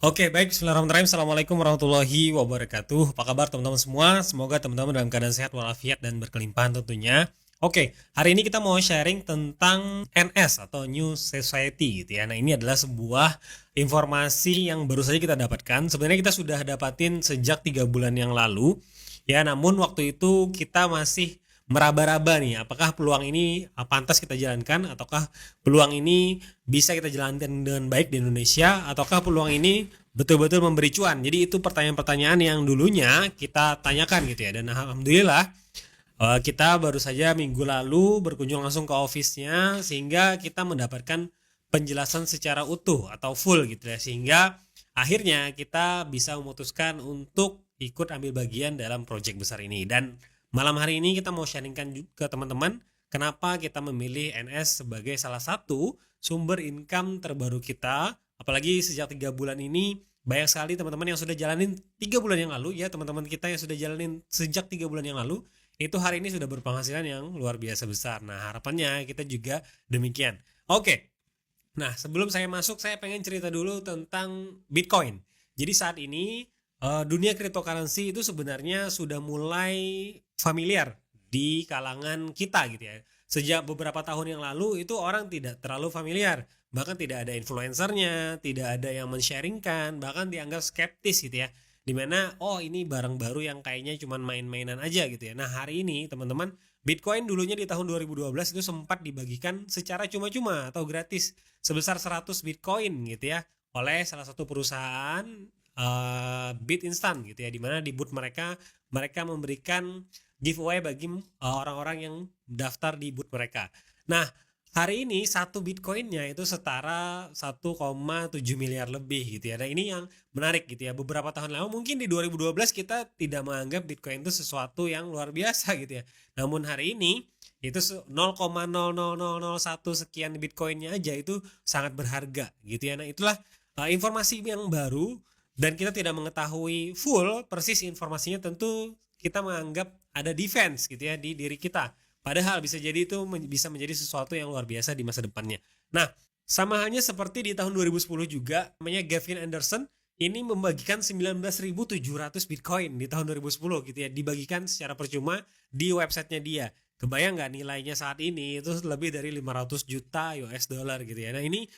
Oke, baik. Bismillahirrahmanirrahim. Assalamualaikum warahmatullahi wabarakatuh. Apa kabar teman-teman semua? Semoga teman-teman dalam keadaan sehat walafiat dan berkelimpahan tentunya. Oke, hari ini kita mau sharing tentang NS atau New Society gitu ya. Nah, ini adalah sebuah informasi yang baru saja kita dapatkan. Sebenarnya kita sudah dapatin sejak 3 bulan yang lalu. Ya, namun waktu itu kita masih meraba-raba nih, apakah peluang ini pantas kita jalankan, ataukah peluang ini bisa kita jalankan dengan baik di Indonesia, ataukah peluang ini betul-betul memberi cuan. Jadi itu pertanyaan-pertanyaan yang dulunya kita tanyakan gitu ya. Dan alhamdulillah kita baru saja minggu lalu berkunjung langsung ke office-nya sehingga kita mendapatkan penjelasan secara utuh atau full gitu ya. Sehingga akhirnya kita bisa memutuskan untuk ikut ambil bagian dalam project besar ini. Dan malam hari ini kita mau sharingkan ke teman-teman kenapa kita memilih NS sebagai salah satu sumber income terbaru kita. Apalagi sejak 3 bulan ini banyak sekali teman-teman yang sudah jalanin 3 bulan yang lalu ya, teman-teman kita yang sudah jalanin sejak 3 bulan yang lalu itu hari ini sudah berpenghasilan yang luar biasa besar. Nah, harapannya kita juga demikian. Oke. Nah, sebelum saya masuk, saya pengen cerita dulu tentang Bitcoin. Jadi saat ini dunia cryptocurrency itu sebenarnya sudah mulai familiar di kalangan kita gitu ya. Sejak beberapa tahun yang lalu itu orang tidak terlalu familiar, bahkan tidak ada influencernya, tidak ada yang men-sharingkan, bahkan dianggap skeptis gitu ya. Dimana ini barang baru yang kayaknya cuma main-mainan aja gitu ya. Nah, hari ini teman-teman, Bitcoin dulunya di tahun 2012 itu sempat dibagikan secara cuma-cuma atau gratis sebesar 100 Bitcoin gitu ya oleh salah satu perusahaan Bit Instant gitu ya, dimana di booth mereka memberikan giveaway bagi orang-orang yang daftar di booth mereka. Nah, hari ini satu Bitcoinnya itu setara 1,7 miliar lebih gitu ya. Nah, ini yang menarik gitu ya. Beberapa tahun lalu mungkin di 2012 kita tidak menganggap Bitcoin itu sesuatu yang luar biasa gitu ya. Namun hari ini itu 0,00001 sekian Bitcoinnya aja itu sangat berharga gitu ya. Nah, itulah informasi yang baru dan kita tidak mengetahui full persis informasinya. Tentu kita menganggap ada defense gitu ya di diri kita. Padahal bisa jadi itu bisa menjadi sesuatu yang luar biasa di masa depannya. Nah, sama halnya seperti di tahun 2010 juga, namanya Gavin Anderson ini membagikan 19.700 Bitcoin di tahun 2010 gitu ya, dibagikan secara percuma di websitenya dia. Kebayang nggak nilainya saat ini itu lebih dari 500 juta US dollar gitu ya. Nah, ini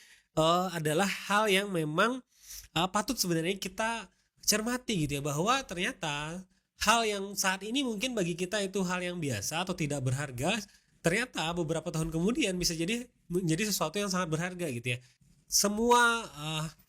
adalah hal yang memang patut sebenarnya kita cermati gitu ya, bahwa ternyata hal yang saat ini mungkin bagi kita itu hal yang biasa atau tidak berharga, ternyata beberapa tahun kemudian bisa jadi menjadi sesuatu yang sangat berharga gitu ya. Semua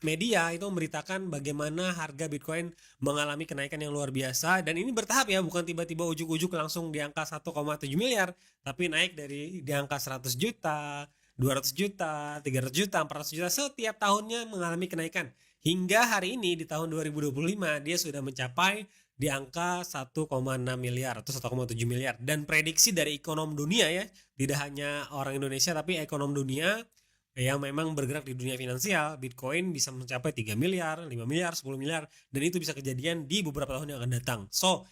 media itu memberitakan bagaimana harga Bitcoin mengalami kenaikan yang luar biasa, dan ini bertahap ya, bukan tiba-tiba ujuk-ujuk langsung di angka 1,7 miliar, tapi naik dari di angka 100 juta, 200 juta, 300 juta, 400 juta setiap tahunnya mengalami kenaikan. Hingga hari ini di tahun 2025 dia sudah mencapai di angka 1,6 miliar atau 1,7 miliar, dan prediksi dari ekonom dunia ya, tidak hanya orang Indonesia tapi ekonom dunia yang memang bergerak di dunia finansial, Bitcoin bisa mencapai 3 miliar, 5 miliar, 10 miliar, dan itu bisa kejadian di beberapa tahun yang akan datang. So,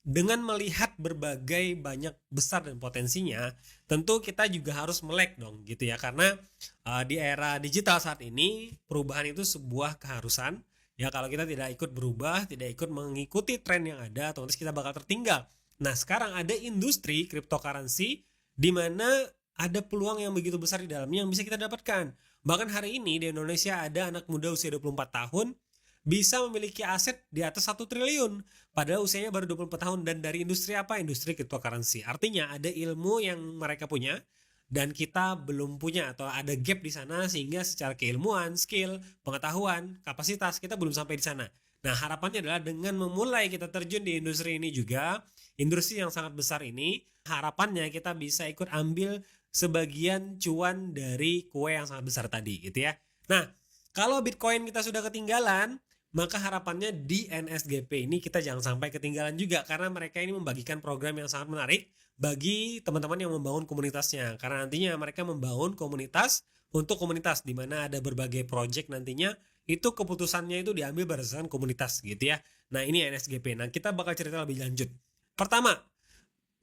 dengan melihat berbagai banyak besar dan potensinya, tentu kita juga harus melek dong gitu ya, karena di era digital saat ini perubahan itu sebuah keharusan. Ya, kalau kita tidak ikut berubah, tidak ikut mengikuti tren yang ada, otomatis kita bakal tertinggal. Nah, sekarang ada industri cryptocurrency di mana ada peluang yang begitu besar di dalamnya yang bisa kita dapatkan. Bahkan hari ini di Indonesia ada anak muda usia 24 tahun bisa memiliki aset di atas 1 triliun. Padahal usianya baru 24 tahun, dan dari industri apa? Industri cryptocurrency. Artinya ada ilmu yang mereka punya dan kita belum punya, atau ada gap di sana, sehingga secara keilmuan, skill, pengetahuan, kapasitas kita belum sampai di sana. Nah, harapannya adalah dengan memulai kita terjun di industri ini juga, industri yang sangat besar ini, harapannya kita bisa ikut ambil sebagian cuan dari kue yang sangat besar tadi gitu ya. Nah, kalau Bitcoin kita sudah ketinggalan, maka harapannya di NSGP ini kita jangan sampai ketinggalan juga, karena mereka ini membagikan program yang sangat menarik bagi teman-teman yang membangun komunitasnya. Karena nantinya mereka membangun komunitas untuk komunitas, di mana ada berbagai project nantinya, itu keputusannya itu diambil berdasarkan komunitas gitu ya. Nah, ini NSGP. Nah, kita bakal cerita lebih lanjut. Pertama,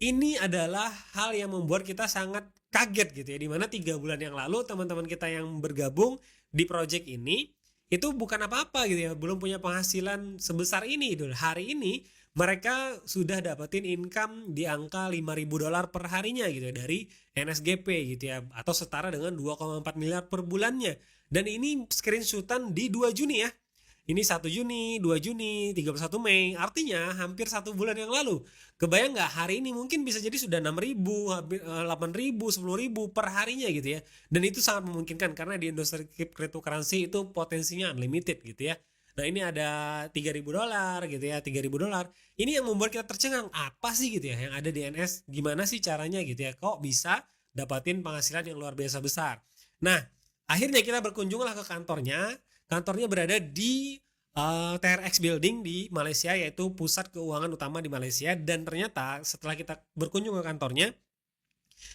ini adalah hal yang membuat kita sangat kaget gitu ya, dimana 3 bulan yang lalu teman-teman kita yang bergabung di project ini itu bukan apa-apa gitu ya, belum punya penghasilan sebesar ini gitu. Hari ini mereka sudah dapetin income di angka $5.000 per harinya gitu ya, dari NSGP gitu ya, atau setara dengan 2,4 miliar per bulannya. Dan ini screenshotan di 2 Juni ya. Ini 1 Juni, 2 Juni, 31 Mei, artinya hampir 1 bulan yang lalu. Kebayang nggak hari ini mungkin bisa jadi sudah 6.000, 8.000, 10.000 per harinya gitu ya. Dan itu sangat memungkinkan karena di industri cryptocurrency itu potensinya unlimited gitu ya. Nah ini ada $3.000 gitu ya, $3.000. Ini yang membuat kita tercengang, apa sih gitu ya yang ada di NS, gimana sih caranya gitu ya, kok bisa dapatin penghasilan yang luar biasa besar. Nah akhirnya kita berkunjunglah ke kantornya. Kantornya berada di TRX Building di Malaysia, yaitu pusat keuangan utama di Malaysia. Dan ternyata setelah kita berkunjung ke kantornya,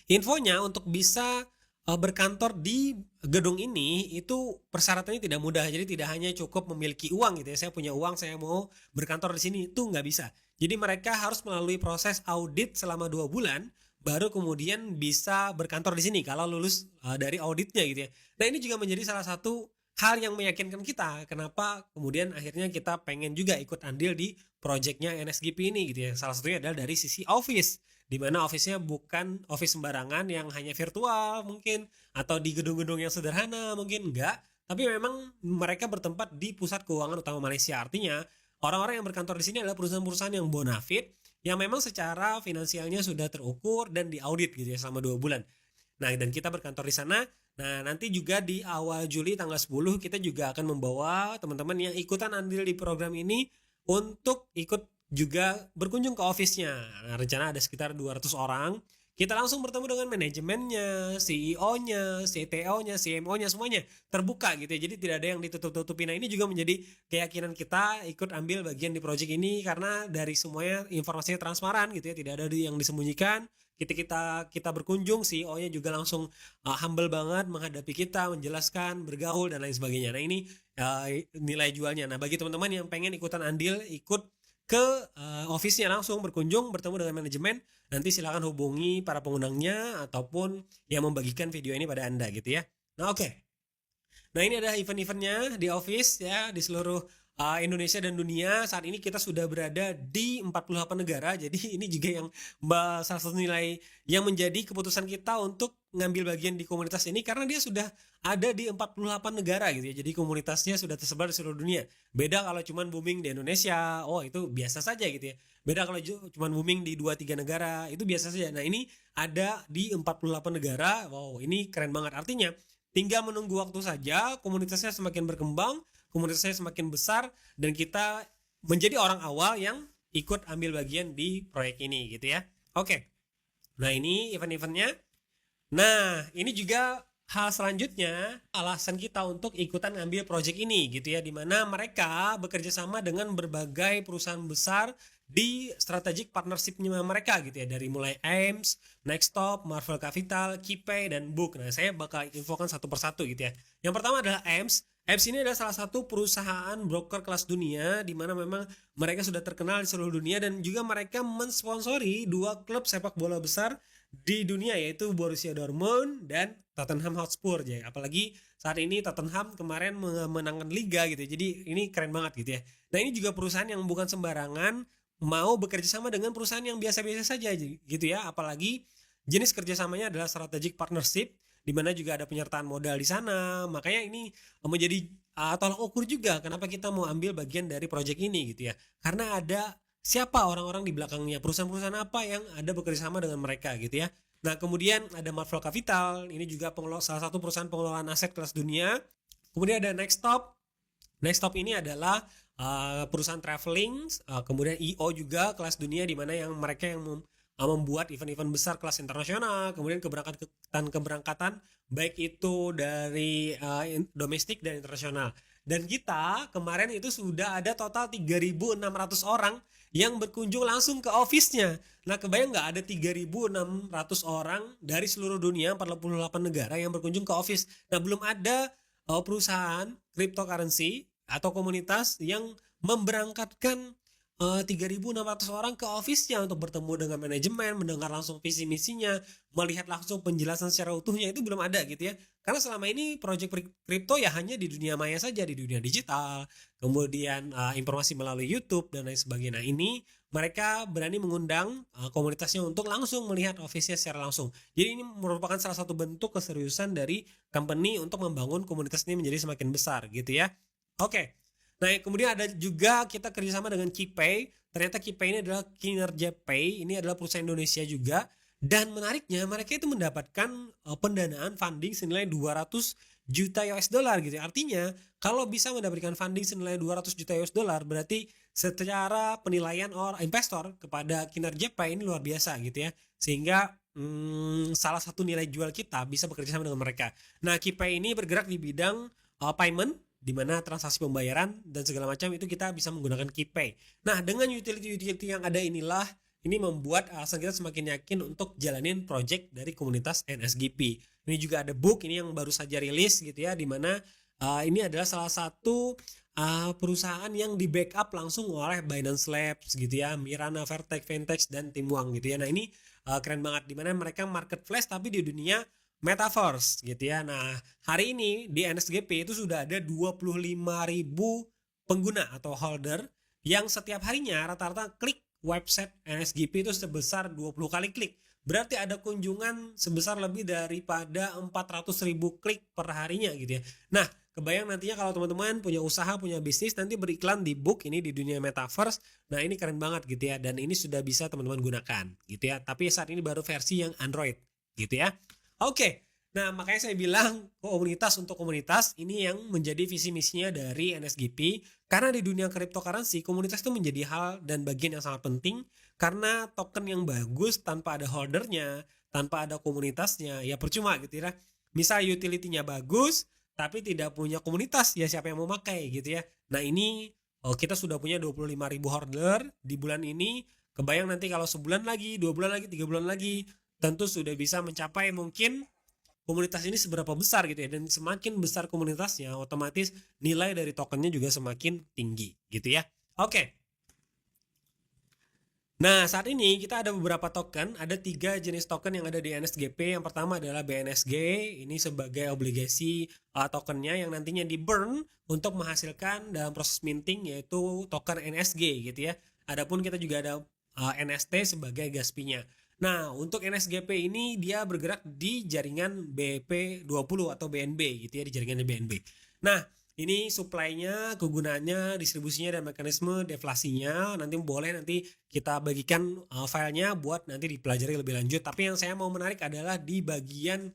infonya untuk bisa berkantor di gedung ini itu persyaratannya tidak mudah. Jadi tidak hanya cukup memiliki uang gitu ya, saya punya uang, saya mau berkantor di sini, itu nggak bisa. Jadi mereka harus melalui proses audit selama 2 bulan baru kemudian bisa berkantor di sini kalau lulus dari auditnya gitu ya. Nah ini juga menjadi salah satu hal yang meyakinkan kita kenapa kemudian akhirnya kita pengen juga ikut andil di projectnya NSGP ini gitu ya. Salah satunya adalah dari sisi office, di mana office-nya bukan office sembarangan yang hanya virtual mungkin atau di gedung-gedung yang sederhana, mungkin enggak, tapi memang mereka bertempat di pusat keuangan utama Malaysia. Artinya orang-orang yang berkantor di sini adalah perusahaan-perusahaan yang bonafit, yang memang secara finansialnya sudah terukur dan diaudit gitu ya selama 2 bulan. Nah, dan kita berkantor di sana. Nah, nanti juga di awal Juli tanggal 10 kita juga akan membawa teman-teman yang ikutan andil di program ini untuk ikut juga berkunjung ke office-nya. Nah, rencana ada sekitar 200 orang. Kita langsung bertemu dengan manajemennya, CEO-nya, CTO-nya, CMO-nya, semuanya terbuka gitu ya. Jadi tidak ada yang ditutup-tutupin. Nah, ini juga menjadi keyakinan kita ikut ambil bagian di project ini karena dari semuanya informasinya transparan gitu ya, tidak ada yang disembunyikan. Kita berkunjung, CEO-nya juga langsung humble banget menghadapi kita, menjelaskan, bergaul dan lain sebagainya. Nah, ini nilai jualnya. Nah, bagi teman-teman yang pengen ikutan andil, ikut ke office-nya langsung berkunjung, bertemu dengan manajemen, nanti silakan hubungi para pengundangnya ataupun yang membagikan video ini pada Anda gitu ya. Nah, oke. Nah, ini ada event-eventnya di office ya di seluruh Indonesia dan dunia. Saat ini kita sudah berada di 48 negara. Jadi ini juga yang salah satu nilai yang menjadi keputusan kita untuk ngambil bagian di komunitas ini karena dia sudah ada di 48 negara gitu ya. Jadi komunitasnya sudah tersebar di seluruh dunia. Beda kalau cuman booming di Indonesia, oh itu biasa saja gitu ya. Beda kalau cuman booming di 2-3 negara, itu biasa saja. Nah, ini ada di 48 negara. Wow, ini keren banget. Artinya tinggal menunggu waktu saja, komunitasnya semakin berkembang, komunitasnya semakin besar, dan kita menjadi orang awal yang ikut ambil bagian di proyek ini gitu ya. Oke. Nah, ini event-eventnya. Nah, ini juga hal selanjutnya, alasan kita untuk ikutan ngambil project ini gitu ya, dimana mereka bekerja sama dengan berbagai perusahaan besar di strategic partnership-nya mereka gitu ya, dari mulai AIMS, Nextstop, Marvel Capital, KeyPay, dan Book. Nah, saya bakal infokan satu persatu gitu ya. Yang pertama adalah AIMS. AIMS ini adalah salah satu perusahaan broker kelas dunia di mana memang mereka sudah terkenal di seluruh dunia dan juga mereka mensponsori 2 klub sepak bola besar di dunia, yaitu Borussia Dortmund dan Tottenham Hotspur ya. Apalagi saat ini Tottenham kemarin memenangkan liga gitu. Jadi ini keren banget gitu ya. Nah, ini juga perusahaan yang bukan sembarangan mau bekerja sama dengan perusahaan yang biasa-biasa saja gitu ya. Apalagi jenis kerjasamanya adalah strategic partnership, di mana juga ada penyertaan modal di sana. Makanya ini menjadi tolak ukur juga kenapa kita mau ambil bagian dari project ini gitu ya. Karena ada siapa orang-orang di belakangnya, perusahaan-perusahaan apa yang ada bekerja sama dengan mereka gitu ya. Nah, kemudian ada Marvel Capital, ini juga salah satu perusahaan pengelolaan aset kelas dunia. Kemudian ada Nextstop. Nextstop ini adalah perusahaan traveling, kemudian IO juga kelas dunia, di mana yang mereka yang membuat event-event besar kelas internasional, kemudian keberangkatan baik itu dari domestik dan internasional. Dan kita kemarin itu sudah ada total 3.600 orang yang berkunjung langsung ke office-nya. Nah, kebayang nggak ada 3.600 orang dari seluruh dunia, 48 negara yang berkunjung ke office. Nah, belum ada perusahaan cryptocurrency atau komunitas yang memberangkatkan 3.600 orang ke office-nya untuk bertemu dengan manajemen, mendengar langsung visi misinya, melihat langsung penjelasan secara utuhnya, itu belum ada gitu ya. Karena selama ini project kripto ya hanya di dunia maya saja, di dunia digital, kemudian informasi melalui YouTube dan lain sebagainya. Nah, ini mereka berani mengundang komunitasnya untuk langsung melihat office-nya secara langsung. Jadi ini merupakan salah satu bentuk keseriusan dari company untuk membangun komunitas ini menjadi semakin besar gitu ya. Oke. Nah, kemudian ada juga kita kerjasama dengan KeyPay. Ternyata KeyPay ini adalah Kinerja Pay. Ini adalah perusahaan Indonesia juga. Dan menariknya mereka itu mendapatkan pendanaan funding senilai 200 juta US dollar gitu. Artinya kalau bisa mendapatkan funding senilai 200 juta US dollar berarti secara penilaian investor kepada Kinerja Pay ini luar biasa gitu ya. Sehingga salah satu nilai jual kita bisa bekerja sama dengan mereka. Nah, KeyPay ini bergerak di bidang payment, di mana transaksi pembayaran dan segala macam itu kita bisa menggunakan KeyPay. Nah, dengan utility-utility yang ada inilah, ini membuat alasan kita semakin yakin untuk jalanin project dari komunitas NSGP. Ini juga ada book ini yang baru saja rilis gitu ya, di mana ini adalah salah satu perusahaan yang di backup langsung oleh Binance Labs gitu ya, Mirana, Vertex, Vintex, dan Timuang gitu ya. Nah, ini keren banget, di mana mereka marketplace tapi di dunia Metaverse gitu ya. Nah, hari ini di NSGP itu sudah ada 25.000 pengguna atau holder yang setiap harinya rata-rata klik website NSGP itu sebesar 20 kali klik. Berarti ada kunjungan sebesar lebih daripada 400.000 klik per harinya gitu ya. Nah, kebayang nantinya kalau teman-teman punya usaha, punya bisnis, nanti beriklan di book ini di dunia Metaverse. Nah, ini keren banget gitu ya. Dan ini sudah bisa teman-teman gunakan gitu ya. Tapi saat ini baru versi yang Android gitu ya. Oke, nah makanya saya bilang komunitas untuk komunitas ini yang menjadi visi misinya dari NSGP. Karena di dunia cryptocurrency komunitas itu menjadi hal dan bagian yang sangat penting. Karena token yang bagus tanpa ada holdernya, tanpa ada komunitasnya, ya percuma gitu ya. Misal utility-nya bagus tapi tidak punya komunitas, ya siapa yang mau pakai gitu ya. Nah, ini kita sudah punya 25.000 holder di bulan ini. Kebayang nanti kalau sebulan lagi, 2 bulan lagi, 3 bulan lagi, tentu sudah bisa mencapai mungkin komunitas ini seberapa besar gitu ya. Dan semakin besar komunitasnya, otomatis nilai dari tokennya juga semakin tinggi gitu ya. Oke. Nah, saat ini kita ada beberapa token, ada 3 jenis token yang ada di NSGP. Yang pertama adalah BNSG, ini sebagai obligasi tokennya yang nantinya di burn untuk menghasilkan dalam proses minting, yaitu token NSG gitu ya. Adapun kita juga ada NST sebagai gas fee-nya. Nah, untuk NSGP ini dia bergerak di jaringan BP20 atau BNB gitu ya, di jaringan BNB. Nah, ini supply-nya, kegunaannya, distribusinya, dan mekanisme deflasinya nanti kita bagikan filenya buat nanti dipelajari lebih lanjut. Tapi yang saya mau menarik adalah di bagian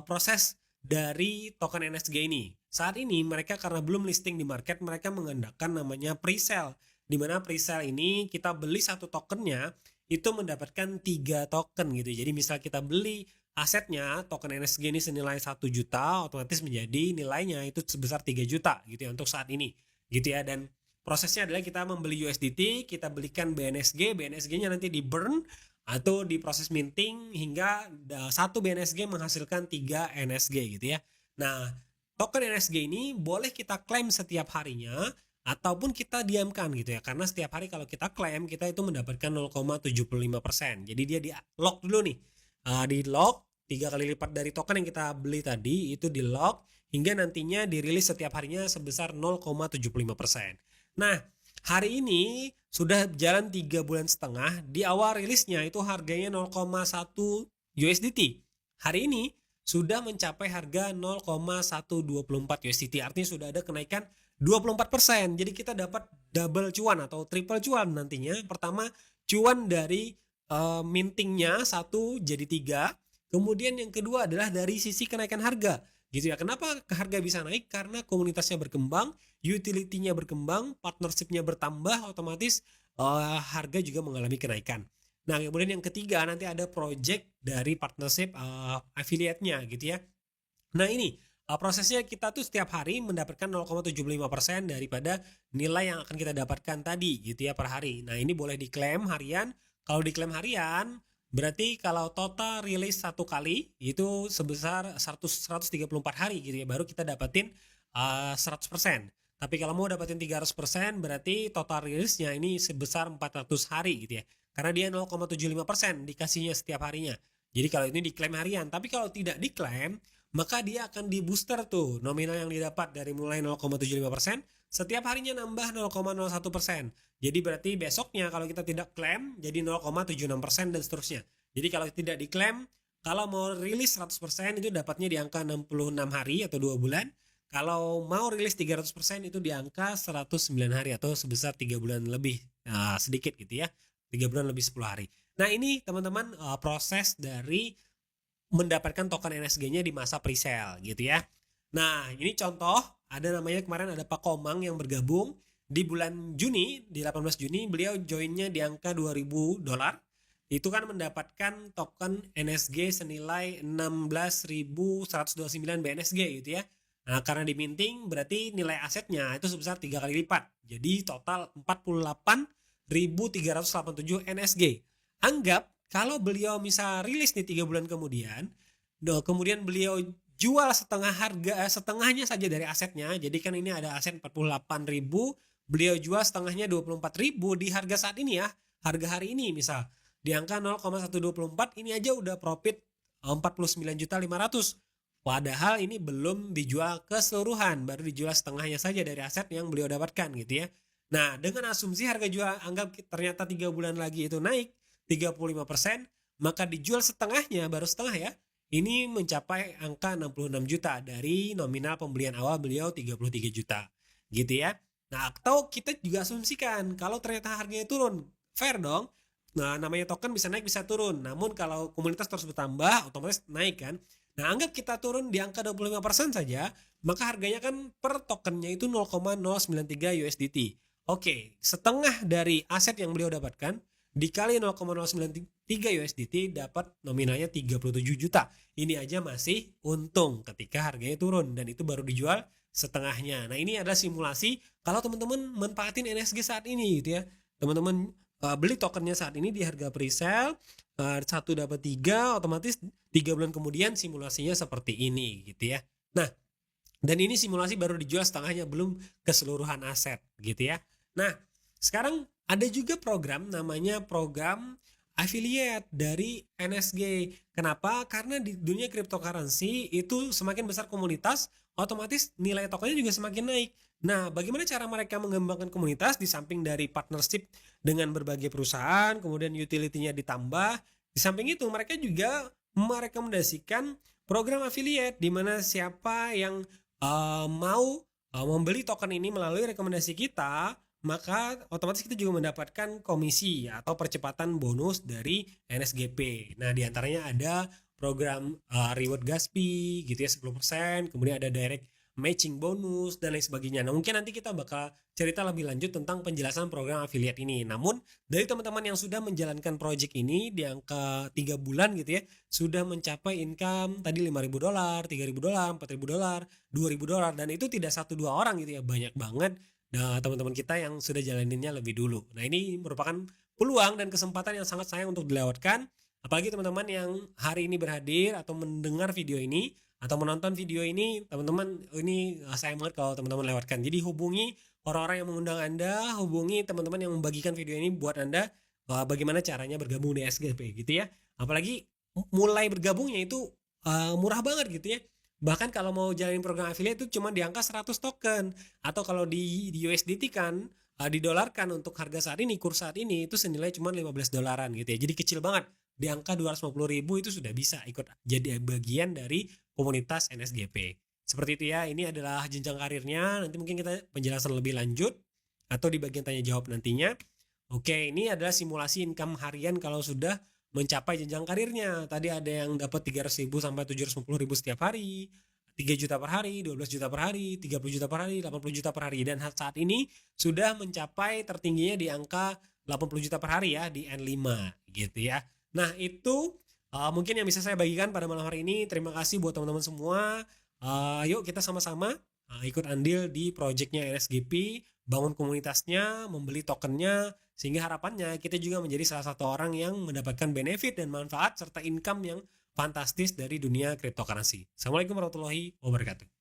proses dari token NSG ini. Saat ini mereka karena belum listing di market, mereka mengandalkan namanya pre-sale. Di mana pre-sale ini kita beli satu tokennya itu mendapatkan 3 token gitu. Jadi misal kita beli asetnya token NSG ini senilai 1 juta, otomatis menjadi nilainya itu sebesar 3 juta gitu ya untuk saat ini gitu ya. Dan prosesnya adalah kita membeli USDT, kita belikan BNSG-nya nanti di burn atau di proses minting hingga satu BNSG menghasilkan 3 NSG gitu ya. Nah, token NSG ini boleh kita klaim setiap harinya ataupun kita diamkan gitu ya, karena setiap hari kalau kita klaim kita itu mendapatkan 0,75%. Jadi dia di lock dulu nih, di lock 3 kali lipat dari token yang kita beli tadi, itu di lock hingga nantinya dirilis setiap harinya sebesar 0,75%. Nah, hari ini sudah jalan 3 bulan setengah. Di awal rilisnya itu harganya 0,1 USDT. Hari ini sudah mencapai harga 0,124 USDT. Artinya sudah ada kenaikan 24%. Jadi kita dapat double cuan atau triple cuan nantinya. Pertama, cuan dari mintingnya 1 jadi 3. Kemudian yang kedua adalah dari sisi kenaikan harga. Gitu ya. Kenapa harga bisa naik? Karena komunitasnya berkembang, utility-nya berkembang, partnership-nya bertambah, otomatis harga juga mengalami kenaikan. Nah, kemudian yang ketiga nanti ada project dari partnership affiliate-nya gitu ya. Nah, ini prosesnya kita tuh setiap hari mendapatkan 0,75% daripada nilai yang akan kita dapatkan tadi gitu ya per hari. Nah, ini boleh diklaim harian. Kalau diklaim harian berarti kalau total rilis satu kali itu sebesar 134 hari gitu ya, baru kita dapetin 100%. Tapi kalau mau dapetin 300% berarti total rilisnya ini sebesar 400 hari gitu ya. Karena dia 0,75% dikasihnya setiap harinya. Jadi kalau ini diklaim harian, tapi kalau tidak diklaim, maka dia akan di booster tuh nominal yang didapat dari mulai 0,75%, setiap harinya nambah 0,01%. Jadi berarti besoknya kalau kita tidak klaim jadi 0,76% dan seterusnya. Jadi kalau tidak diklaim, kalau mau rilis 100% itu dapatnya di angka 66 hari atau 2 bulan. Kalau mau rilis 300% itu di angka 109 hari atau sebesar 3 bulan lebih sedikit gitu ya. 3 bulan lebih 10 hari. Nah ini teman-teman proses dari mendapatkan token NSG-nya di masa pre-sale gitu ya. Nah ini contoh, ada namanya kemarin ada Pak Komang yang bergabung di bulan Juni, di 18 Juni beliau joinnya di angka $2.000. Itu kan mendapatkan token NSG senilai 16.129 BNSG gitu ya. Nah, karena diminting berarti nilai asetnya itu sebesar 3 kali lipat. Jadi total 48.387 NSG. Anggap kalau beliau misal rilis nih 3 bulan kemudian beliau jual setengahnya saja dari asetnya. Jadi kan ini ada aset 48.000, beliau jual setengahnya 24.000 di harga saat ini ya. Harga hari ini misal di angka 0,124 ini aja udah profit 49.500. Padahal ini belum dijual keseluruhan, baru dijual setengahnya saja dari aset yang beliau dapatkan gitu ya. Nah, dengan asumsi harga jual anggap ternyata 3 bulan lagi itu naik 35%, maka dijual setengahnya, baru setengah ya. Ini mencapai angka 66 juta dari nominal pembelian awal beliau 33 juta. Gitu ya. Nah, atau kita juga asumsikan kalau ternyata harganya turun, fair dong. Nah, namanya token bisa naik bisa turun. Namun kalau komunitas terus bertambah, otomatis naik kan. Nah, anggap kita turun di angka 25% saja, maka harganya kan per tokennya itu 0,093 USDT. Oke, setengah dari aset yang beliau dapatkan dikali 0,093 USDT dapat nominalnya 37 juta. Ini aja masih untung ketika harganya turun dan itu baru dijual setengahnya. Nah, ini adalah simulasi kalau teman-teman manfaatin NSG saat ini gitu ya. Teman-teman beli tokennya saat ini di harga pre-sale, 1 dapat 3, otomatis 3 bulan kemudian simulasinya seperti ini gitu ya. Nah, dan ini simulasi baru dijual setengahnya, belum keseluruhan aset gitu ya. Nah, sekarang ada juga program namanya program affiliate dari NSG. Kenapa? Karena di dunia cryptocurrency itu semakin besar komunitas, otomatis nilai tokennya juga semakin naik. Nah, bagaimana cara mereka mengembangkan komunitas di samping dari partnership dengan berbagai perusahaan, kemudian utility-nya ditambah. Di samping itu mereka juga merekomendasikan program affiliate di mana siapa yang mau membeli token ini melalui rekomendasi kita, maka otomatis kita juga mendapatkan komisi atau percepatan bonus dari NSGP. Nah, diantaranya ada program reward gas fee gitu ya 10%, kemudian ada direct matching bonus dan lain sebagainya. Nah, mungkin nanti kita bakal cerita lebih lanjut tentang penjelasan program affiliate ini. Namun dari teman-teman yang sudah menjalankan project ini di angka 3 bulan gitu ya, sudah mencapai income tadi $5.000, $3.000, $4.000, $2.000 dan itu tidak 1-2 orang gitu ya, banyak banget. Nah, teman-teman kita yang sudah jalaninnya lebih dulu. Nah, ini merupakan peluang dan kesempatan yang sangat sayang untuk dilewatkan. Apalagi teman-teman yang hari ini berhadir atau mendengar video ini atau menonton video ini, teman-teman, ini sayang banget kalau teman-teman lewatkan. Jadi hubungi orang-orang yang mengundang Anda, hubungi teman-teman yang membagikan video ini buat Anda bagaimana caranya bergabung di SGP gitu ya. Apalagi mulai bergabungnya itu murah banget gitu ya. Bahkan kalau mau jalanin program affiliate itu cuma di angka 100 token, atau kalau di USDT kan didolarkan untuk harga saat ini, kurs saat ini itu senilai cuma $15 gitu ya. Jadi kecil banget. Di angka 250.000 itu sudah bisa ikut jadi bagian dari komunitas NSGP. Seperti itu ya, ini adalah jenjang karirnya. Nanti mungkin kita penjelasan lebih lanjut atau di bagian tanya jawab nantinya. Oke, ini adalah simulasi income harian kalau sudah mencapai jenjang karirnya. Tadi ada yang dapat 300.000 sampai 750.000 setiap hari, 3 juta per hari, 12 juta per hari, 30 juta per hari, 80 juta per hari. Dan saat ini sudah mencapai tertingginya di angka 80 juta per hari ya, di N5 gitu ya. Nah, itu mungkin yang bisa saya bagikan pada malam hari ini. Terima kasih buat teman-teman semua. Yuk kita sama-sama ikut andil di projectnya NSGP, bangun komunitasnya, membeli tokennya, sehingga harapannya kita juga menjadi salah satu orang yang mendapatkan benefit dan manfaat serta income yang fantastis dari dunia cryptocurrency. Assalamualaikum warahmatullahi wabarakatuh.